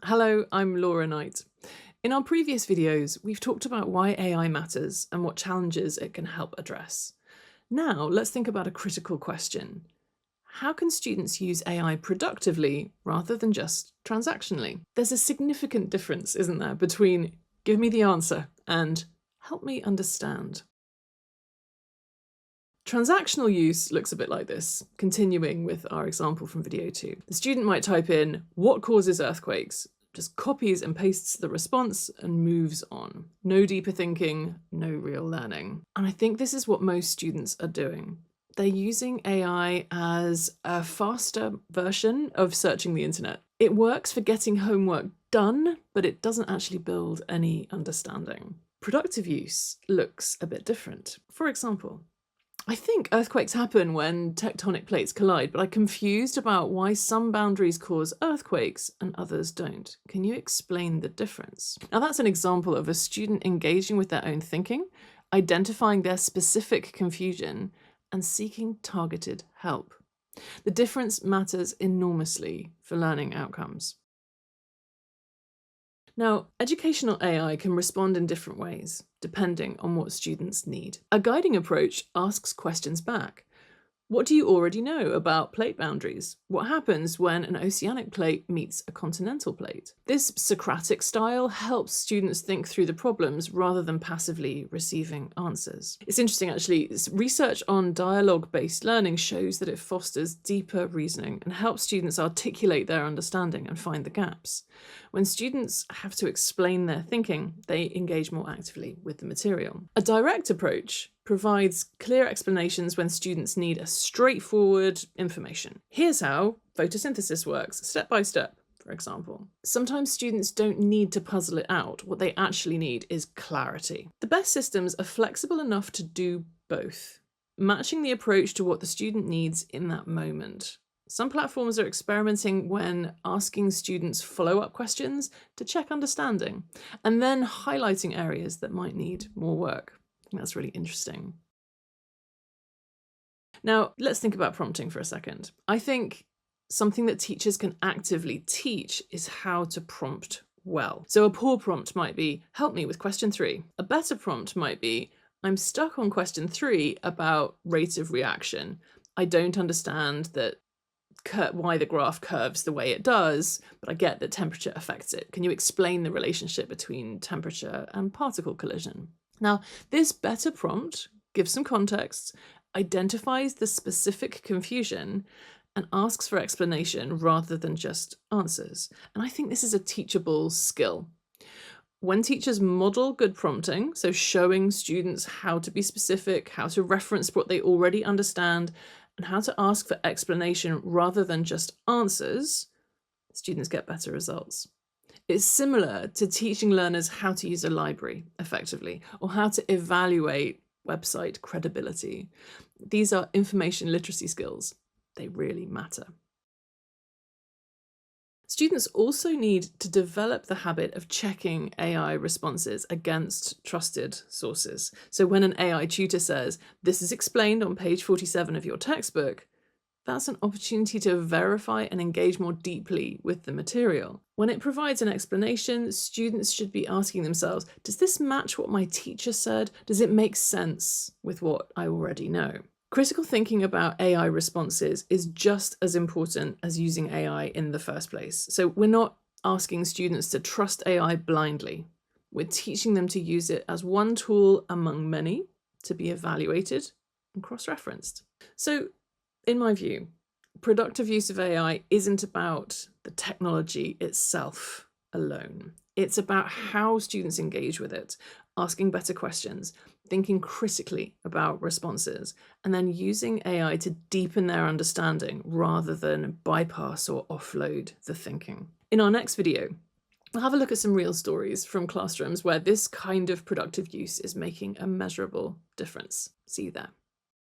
Hello, I'm Laura Knight. In our previous videos, we've talked about why AI matters and what challenges it can help address. Now, let's think about a critical question. How can students use AI productively rather than just transactionally? There's a significant difference, isn't there, between give me the answer and help me understand. Transactional use looks a bit like this, continuing with our example from video 2. The student might type in, what causes earthquakes? Just copies and pastes the response and moves on. No deeper thinking, no real learning. And I think this is what most students are doing. They're using AI as a faster version of searching the internet. It works for getting homework done, but it doesn't actually build any understanding. Productive use looks a bit different. For example, I think earthquakes happen when tectonic plates collide, but I'm confused about why some boundaries cause earthquakes and others don't. Can you explain the difference? Now that's an example of a student engaging with their own thinking, identifying their specific confusion, and seeking targeted help. The difference matters enormously for learning outcomes. Now, educational AI can respond in different ways, depending on what students need. A guiding approach asks questions back. What do you already know about plate boundaries? What happens when an oceanic plate meets a continental plate? This Socratic style helps students think through the problems rather than passively receiving answers. It's interesting, actually. Research on dialogue-based learning shows that it fosters deeper reasoning and helps students articulate their understanding and find the gaps. When students have to explain their thinking, they engage more actively with the material. A direct approach provides clear explanations when students need a straightforward information. Here's how photosynthesis works, step by step, for example. Sometimes students don't need to puzzle it out. What they actually need is clarity. The best systems are flexible enough to do both, matching the approach to what the student needs in that moment. Some platforms are experimenting when asking students follow-up questions to check understanding, and then highlighting areas that might need more work. That's really interesting. Now, let's think about prompting for a second. I think something that teachers can actively teach is how to prompt well. So a poor prompt might be, help me with question 3. A better prompt might be, I'm stuck on question 3 about rate of reaction. I don't understand why the graph curves the way it does, but I get that temperature affects it. Can you explain the relationship between temperature and particle collision? Now, this better prompt gives some context, identifies the specific confusion, and asks for explanation rather than just answers. And I think this is a teachable skill. When teachers model good prompting, so showing students how to be specific, how to reference what they already understand, and how to ask for explanation rather than just answers, students get better results. It's similar to teaching learners how to use a library effectively, or how to evaluate website credibility. These are information literacy skills. They really matter. Students also need to develop the habit of checking AI responses against trusted sources. So when an AI tutor says, this is explained on page 47 of your textbook, that's an opportunity to verify and engage more deeply with the material. When it provides an explanation, students should be asking themselves, does this match what my teacher said? Does it make sense with what I already know? Critical thinking about AI responses is just as important as using AI in the first place. So we're not asking students to trust AI blindly. We're teaching them to use it as one tool among many to be evaluated and cross-referenced. So in my view, productive use of AI isn't about the technology itself alone. It's about how students engage with it, asking better questions, thinking critically about responses, and then using AI to deepen their understanding rather than bypass or offload the thinking. In our next video, we'll have a look at some real stories from classrooms where this kind of productive use is making a measurable difference. See you there.